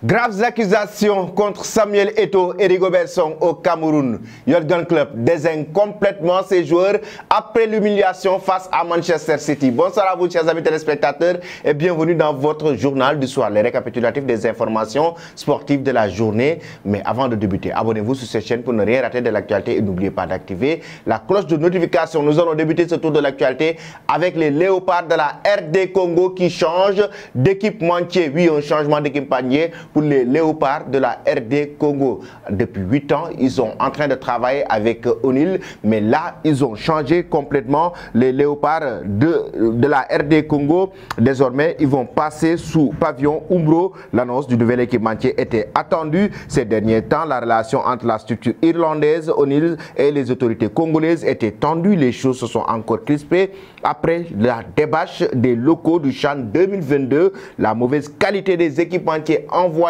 Graves accusations contre Samuel Eto'o et Rigobert Song au Cameroun. Jürgen Klopp désigne complètement ses joueurs après l'humiliation face à Manchester City. Bonsoir à vous, chers amis téléspectateurs, et bienvenue dans votre journal du soir, les récapitulatifs des informations sportives de la journée. Mais avant de débuter, abonnez-vous sur cette chaîne pour ne rien rater de l'actualité et n'oubliez pas d'activer la cloche de notification. Nous allons débuter ce tour de l'actualité avec les Léopards de la RD Congo qui changent d'équipementier. Oui, un changement d'équipementier pour les Léopards de la RD Congo. Depuis 8 ans, ils sont en train de travailler avec O'Neill, mais là, ils ont changé complètement les Léopards de la RD Congo. Désormais, ils vont passer sous pavillon Umbro. L'annonce du nouvel équipementier était attendue ces derniers temps. La relation entre la structure irlandaise, O'Neill, et les autorités congolaises était tendue. Les choses se sont encore crispées après la débâche des locaux du CHAN 2022. La mauvaise qualité des équipementiers envoyés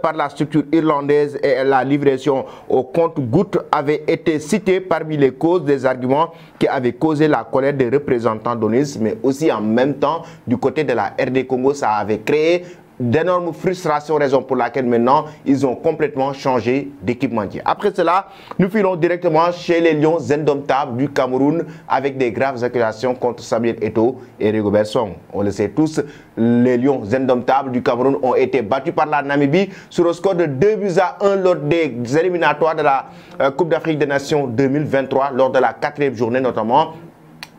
par la structure irlandaise et la livraison au compte-gouttes avait été citée parmi les causes des arguments qui avaient causé la colère des représentants d'Onis, mais aussi en même temps du côté de la RD Congo, ça avait créé d'énormes frustrations, raison pour laquelle maintenant ils ont complètement changé d'équipementier. Après cela, nous filons directement chez les Lions indomptables du Cameroun avec des graves accusations contre Samuel Eto'o et Rigobert Song. On le sait tous, les Lions indomptables du Cameroun ont été battus par la Namibie sur le score de 2-1 lors des éliminatoires de la Coupe d'Afrique des Nations 2023, lors de la 4e journée notamment.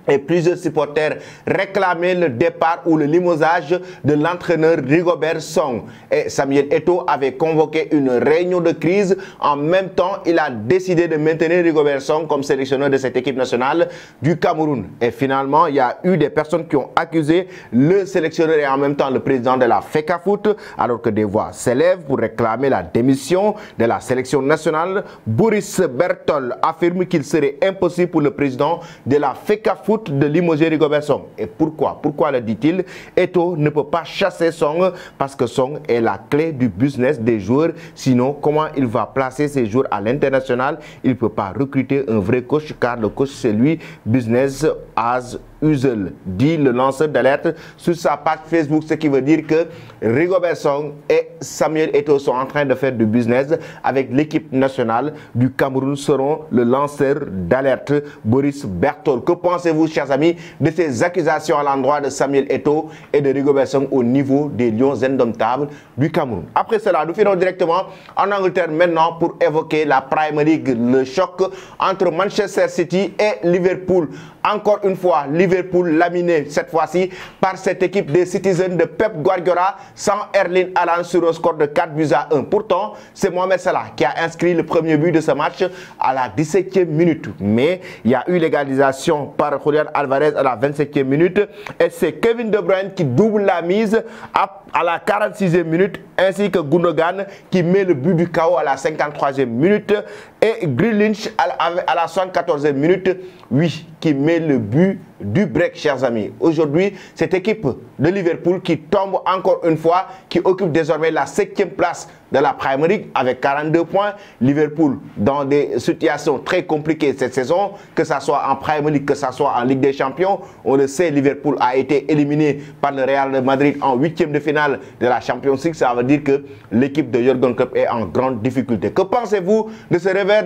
Et plusieurs supporters réclamaient le départ ou le limogeage de l'entraîneur Rigobert Song. Et Samuel Eto'o avait convoqué une réunion de crise. En même temps, il a décidé de maintenir Rigobert Song comme sélectionneur de cette équipe nationale du Cameroun. Et finalement, il y a eu des personnes qui ont accusé le sélectionneur et en même temps le président de la FECAFOOT, alors que des voix s'élèvent pour réclamer la démission de la sélection nationale. Boris Berthold affirme qu'il serait impossible pour le président de la FECAFOOT de limoger Rigobert Song. Et pourquoi? Pourquoi le dit-il? Eto'o ne peut pas chasser Song parce que Song est la clé du business des joueurs. Sinon, comment il va placer ses joueurs à l'international? Il ne peut pas recruter un vrai coach car le coach c'est lui, business as usual, dit le lanceur d'alerte sur sa page Facebook, ce qui veut dire que Rigobert Song et Samuel Eto'o sont en train de faire du business avec l'équipe nationale du Cameroun, seront le lanceur d'alerte Boris Berthold. Que pensez-vous, chers amis, de ces accusations à l'endroit de Samuel Eto'o et de Rigobert Song au niveau des Lions indomptables du Cameroun? Après cela, nous finissons directement en Angleterre maintenant pour évoquer la Premier League, le choc entre Manchester City et Liverpool. Encore une fois, Liverpool laminé cette fois-ci par cette équipe des Citizens de Pep Guardiola sans Erling Haaland sur un score de 4-1. Pourtant, c'est Mohamed Salah qui a inscrit le premier but de ce match à la 17e minute. Mais il y a eu l'égalisation par Julian Alvarez à la 27e minute et c'est Kevin De Bruyne qui double la mise à la 46e minute, ainsi que Gundogan qui met le but du chaos à la 53e minute et Grealish à la 74e minute, oui, qui met le but du break, chers amis. Aujourd'hui, cette équipe de Liverpool qui tombe encore une fois, qui occupe désormais la 7e place de la Premier League avec 42 points. Liverpool dans des situations très compliquées cette saison, que ce soit en Premier League, que ce soit en Ligue des Champions. On le sait, Liverpool a été éliminé par le Real de Madrid en 8e de finale de la Champions League. Ça veut dire que l'équipe de Jürgen Klopp est en grande difficulté. Que pensez-vous de ce revers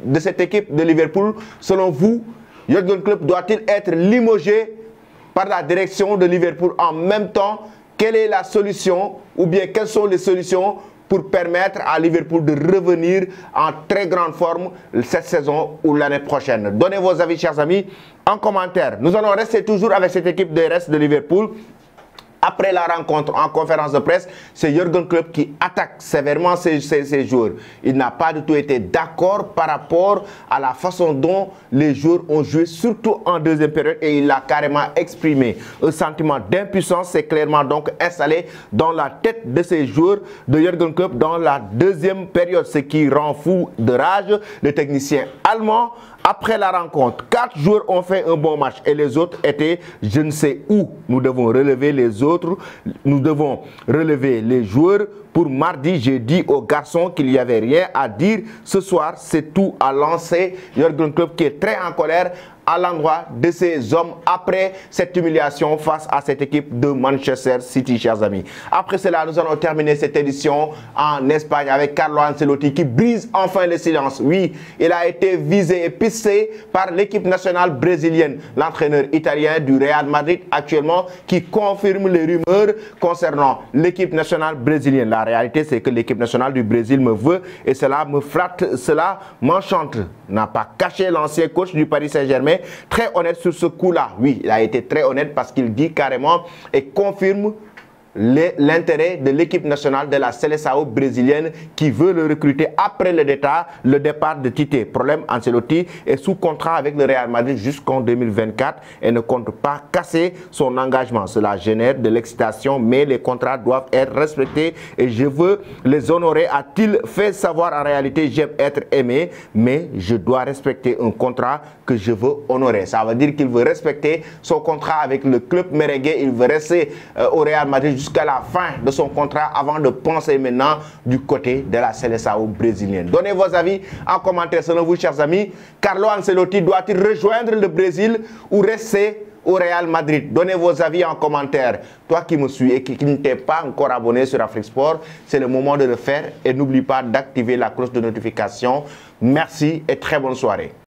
de cette équipe de Liverpool? Selon vous, Jürgen Klopp doit-il être limogé par la direction de Liverpool? En même temps, quelle est la solution ou bien quelles sont les solutions pour permettre à Liverpool de revenir en très grande forme cette saison ou l'année prochaine? Donnez vos avis, chers amis, en commentaire. Nous allons rester toujours avec cette équipe de reste de Liverpool. Après la rencontre en conférence de presse, c'est Jürgen Klopp qui attaque sévèrement ses joueurs. Il n'a pas du tout été d'accord par rapport à la façon dont les joueurs ont joué, surtout en deuxième période, et il a carrément exprimé un sentiment d'impuissance. C'est clairement donc installé dans la tête de ces joueurs de Jürgen Klopp dans la deuxième période, ce qui rend fou de rage le technicien allemand. Après la rencontre, 4 joueurs ont fait un bon match et les autres étaient je ne sais où. Nous devons relever les autres, nous devons relever les joueurs. Pour mardi, j'ai dit aux garçons qu'il n'y avait rien à dire. Ce soir, c'est tout à lancer. Jürgen Klopp qui est très en colère à l'endroit de ces hommes après cette humiliation face à cette équipe de Manchester City, chers amis. Après cela, nous allons terminer cette édition en Espagne avec Carlo Ancelotti qui brise enfin le silence. Oui, il a été visé et pisté par l'équipe nationale brésilienne. L'entraîneur italien du Real Madrid actuellement qui confirme les rumeurs concernant l'équipe nationale brésilienne. La réalité, c'est que l'équipe nationale du Brésil me veut et cela me flatte, cela m'enchante. N'a pas caché l'ancien coach du Paris Saint-Germain, très honnête sur ce coup-là. Oui, il a été très honnête parce qu'il dit carrément et confirme l'intérêt de l'équipe nationale de la Seleção brésilienne qui veut le recruter après le départ de Tite. Problème, Ancelotti est sous contrat avec le Real Madrid jusqu'en 2024 et ne compte pas casser son engagement. Cela génère de l'excitation, mais les contrats doivent être respectés et je veux les honorer, a-t-il fait savoir. En réalité, j'aime être aimé, mais je dois respecter un contrat que je veux honorer. Ça veut dire qu'il veut respecter son contrat avec le club merengue. Il veut rester au Real Madrid jusqu'à la fin de son contrat avant de penser maintenant du côté de la Seleção brésilienne. Donnez vos avis en commentaire selon vous, chers amis. Carlo Ancelotti doit-il rejoindre le Brésil ou rester au Real Madrid? Donnez vos avis en commentaire. Toi qui me suis et qui ne t'es pas encore abonné sur Afrique Sport, c'est le moment de le faire et n'oublie pas d'activer la cloche de notification. Merci et très bonne soirée.